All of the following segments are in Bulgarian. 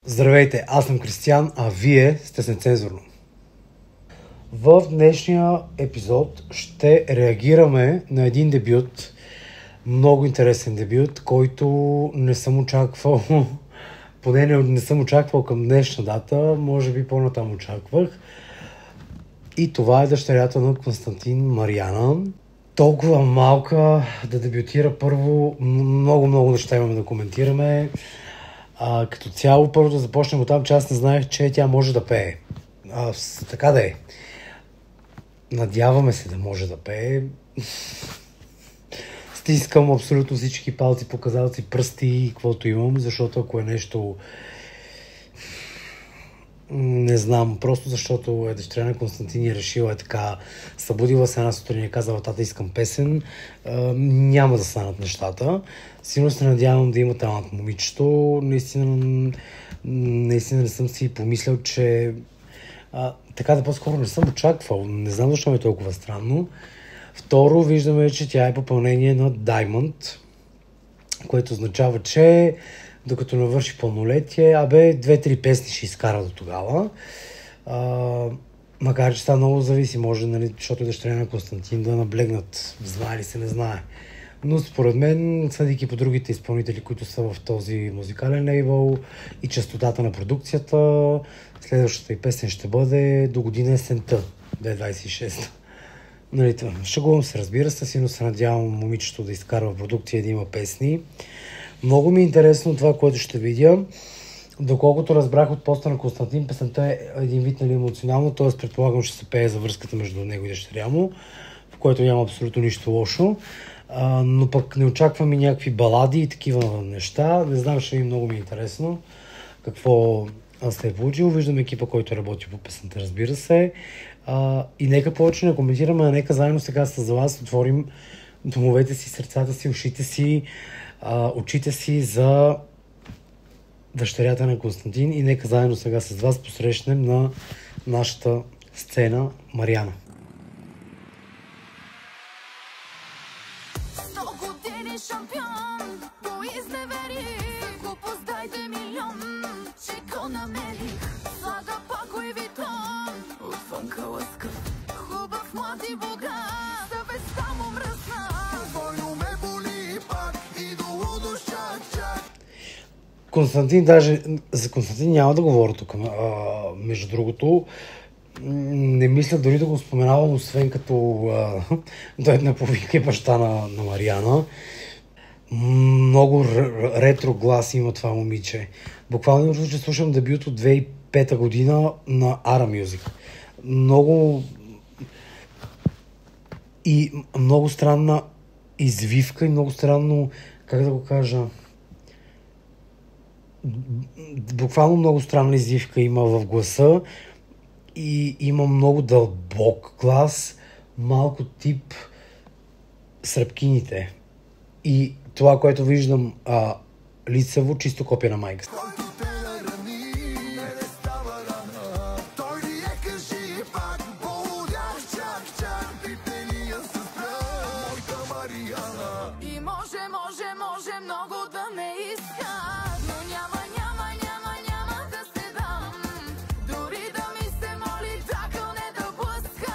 Здравейте, аз съм Кристиян, а вие сте с Нецензурно. В днешния епизод ще реагираме на един дебют, много интересен дебют, който не съм очаквал, поне не съм очаквал към днешна дата, може би по-натам очаквах. И това е дъщерята на Константин Мариана. Толкова малка да дебютира първо, много неща имаме да коментираме. Като цяло, първо да започнем от там, че аз не знаех, че тя може да пее. Така да е. Надяваме се да може да пее. Стискам абсолютно всички палци, показалци, пръсти, каквото имам, защото ако е нещо... Не знам, просто защото е дъщеря на Константин и решила така, събудила се една сутрин и е казала: тата, искам песен, няма да станат нещата. Сигурно се надявам да има талант момичето. Наистина не съм си помислял, че така да по-скоро не съм очаквал. Не знам защо ми е толкова странно. Второ, виждаме, че тя е попълнение на Diamond, което означава, че докато навърши пълнолетие, 2-3 песни ще изкара до тогава. Макар че това много зависи, може, нали, защото е дъщеря на Константин, да наблегнат. Знае ли се, не знае. Но според мен, съдейки по другите изпълнители, които са в този музикален лейбъл и честотата на продукцията, следващата и песен ще бъде до година есента, 2026. Нали, шегувам се, разбира се, силно се надявам момичето да изкарва продукция и да има песни. Много ми е интересно това, което ще видя. Доколкото разбрах от поста на Константин, песента е един вид, нали, емоционално, т.е. предполагам, ще се пее за връзката между него и дъщеря му, в което няма абсолютно нищо лошо. Но пък не очаквам и някакви балади и такива неща. Не знам, ще много ми е интересно какво се е получило. Виждам екипа, който работи по песента, разбира се. И нека повече не коментираме, а нека заедно сега с вас отворим домовете си, сърцата си, ушите си, очите си за дъщерята на Константин и нека заедно сега с вас посрещнем на нашата сцена Мариана. Шампион, го изневерих, глупост дайте милион, че го намерих, слага пако и витон, отвънка лъскав, хубав млад и богат, съвестта му мръсна, твойно ме боли пак и до лудост чак. Константин, даже за Константин няма да говоря тук, между другото, не мисля дори да го споменавам, освен като дойдна повика и баща на Мариана. Много ретро глас има това момиче. Буквално че слушам дебют от 2005 година на Ara Music. Много странна извивка и много странно, как да го кажа, буквално много странна извивка има в гласа и има много дълбок глас, малко тип Сръбкините. И това, което виждам лицево, чисто копия на майка. Може много да ме иска, но няма да се дам. Дори да ми се моли, така не да блъска.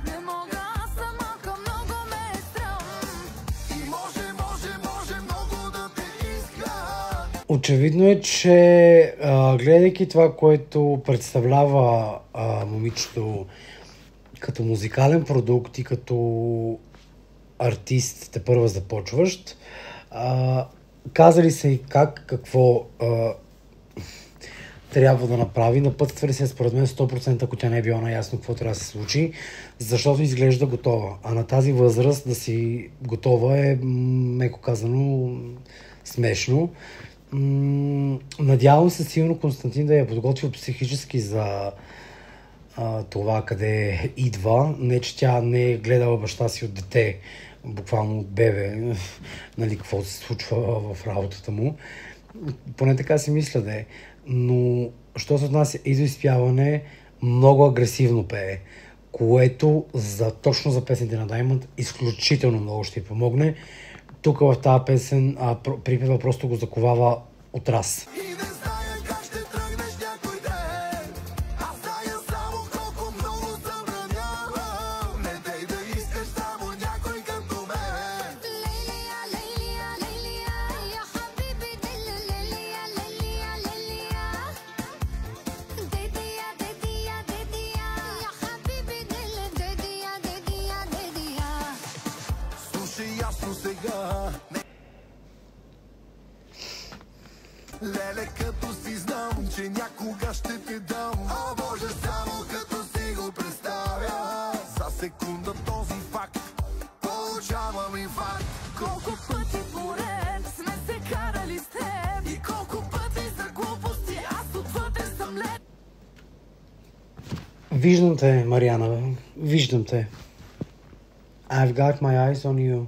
Не мога, аз съм малка, много ме е срам. И може много да те иска. Очевидно е, че гледайки това, което представлява момичето като музикален продукт и като артист, тепърва започващ, казали се и какво трябва да направи. Напътствали се според мен 100%, ако тя не е била наясно какво трябва да се случи, защото изглежда готова. А на тази възраст да си готова е, меко казано, смешно. Надявам се силно Константин да я подготвил психически за това къде идва. Не, че тя не е гледала баща си от дете, буквално от бебе, нали, какво се случва в работата му. Поне така си мисля да е. Но, що се отнася и до изпяване, много агресивно пее, което точно за песните на Diamond изключително много ще й помогне. Тук в тази песен припева просто го заковава от раз. И не зная как ще тръгне сега. Леле, като си знам, че някога ще те дам. О, Боже, само като си го представя. За секунда този факт получавам инфаркт. Колко пъти поред сме се карали с теб и колко пъти за глупости аз отвътре съм лед. Виждам те, Мариана, виждам те. I've got my eyes on you.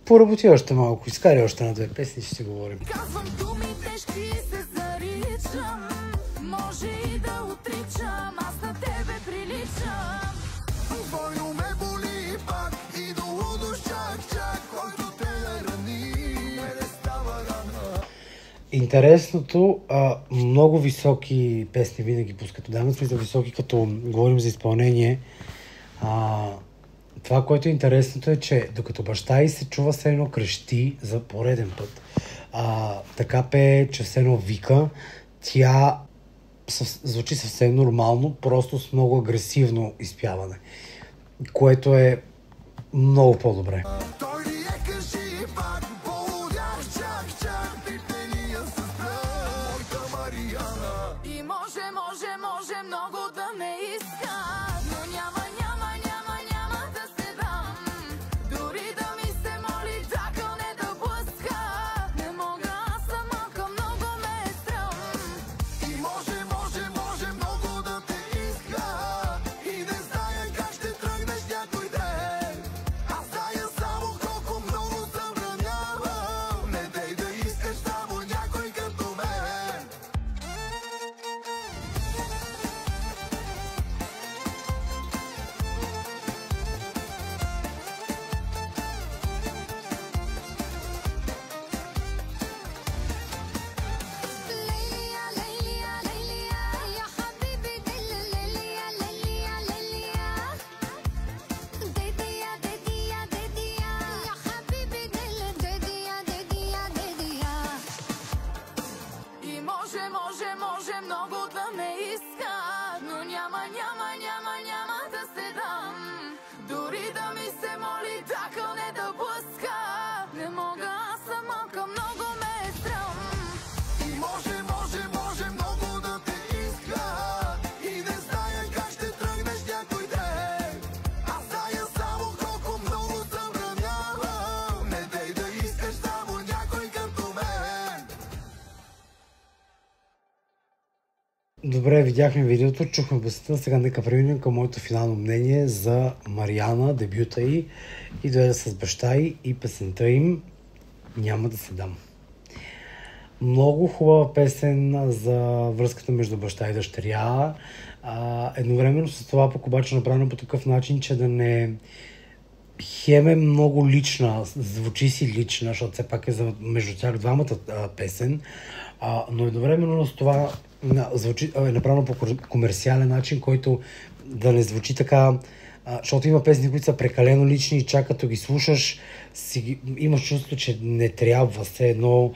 Поработи още малко, изкарай още на 2 песни, ще си говорим. Казвам думи тежки и се заричам. Може и да отричам, аз на тебе приличам. Двойно ме боли пак и до лудост чак, който те рани, не става рана. Интересното, много високи песни винаги пускат. Да, смисъл високи, като говорим за изпълнение. Това, което е интересното е, че докато баща й се чува все едно крещи за пореден път, така пее, че все едно вика, тя звучи съвсем нормално, просто с много агресивно изпяване, което е много по-добре. Той ли е, кажи пак, полудяш чак, пипения с пръв, моята Мариана. И може много да ме иска, но няма да се дам. Дори да ми се моли, така не да блъска. Не мога, аз съм малка, много ме е срам. И може много да те иска, и не зная как ще тръгнеш някой ден. Аз зная само колко много забранявам, не дей да искаш само някой като мен. ليليا ليليا ليليا يا حبيبي دل ليليا ليليا ليليا ديديا ديديا ديديا يا حبيبي دل ديديا ديديا ديديا. И може много да ме иска, но няма да се дам. Дори да ми се моли, така не да блъска. Не мога, аз съм малка, много ме е срам. И може много да те иска, и не зная как ще тръгнеш някой ден. Аз зная само колко много забранявам, не дей да искаш само някой като мен. Добре, видяхме видеото, чухме басите, сега нека преминем към моето финално мнение за Мариана, дебюта й и дойде с баща й и песента им "Няма да се дам". Много хубава песен за връзката между баща и дъщеря. Едновременно с това пък обаче направено по такъв начин, че да не хем много лична, звучи си лична, защото все пак е между тях двамата песен, но едновременно с това е направено по комерциален начин, който да не звучи така, защото има песни, които са прекалено лични и чак като ги слушаш, имаш чувство, че не трябва, все едно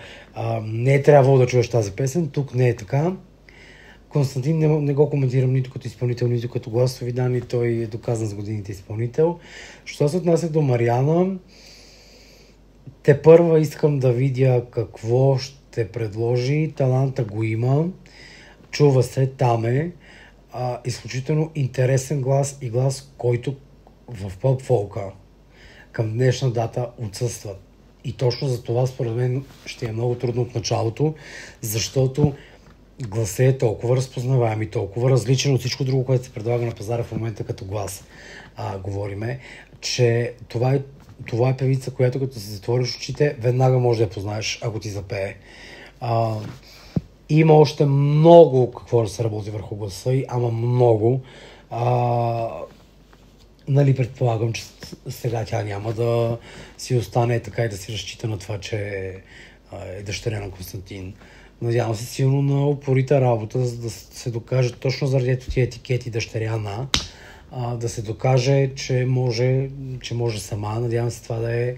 не е трябвало да чуеш тази песен, тук не е така. Константин не го коментирам нито като изпълнител, нито като гласови данни, той е доказан с годините изпълнител. Що се отнася до Мариана, тепърва искам да видя какво ще предложи, таланта го има, чува се, там е, изключително интересен глас и глас, който в поп-фолка към днешна дата отсъства. И точно за това според мен ще е много трудно от началото, защото гласът е толкова разпознаваем и толкова различен от всичко друго, което се предлага на пазара в момента като глас. Говориме, че това е певица, която като си затвориш очите, веднага може да я познаеш, ако ти запее. Има още много какво да се работи върху гласа й, ама много. Нали, предполагам, че сега тя няма да си остане така и да си разчита на това, че е дъщеря на Константин. Надявам се силно на упорита работа, за да се докаже точно заради ето тия етикети дъщеря на, да се докаже, че може сама. Надявам се това да е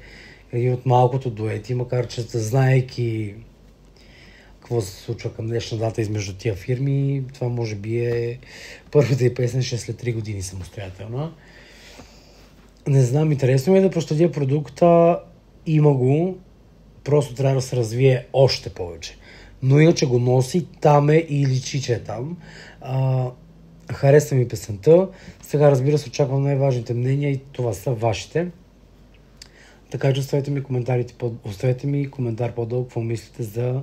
един от малкото дуети, макар че знаейки какво се случва към днешна дата измежду тия фирми, това може би е първата и песен ще след 3 години самостоятелна. Не знам, интересно ми е да проследя продукта, има го, просто трябва да се развие още повече. Но иначе го носи, там е и личи, че е там. Хареса ми песента. Сега, разбира се, очаквам най-важните мнения и това са вашите. Така че оставете ми коментар по-дълго, какво мислите за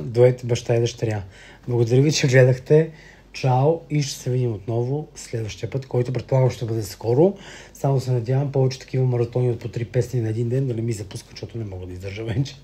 дует баща и дъщеря. Благодаря ви, че гледахте. Чао и ще се видим отново следващия път, който предполагам ще бъде скоро. Само се надявам повече такива маратони от по 3 песни на един ден да не ми запускат, защото не мога да издържа вече.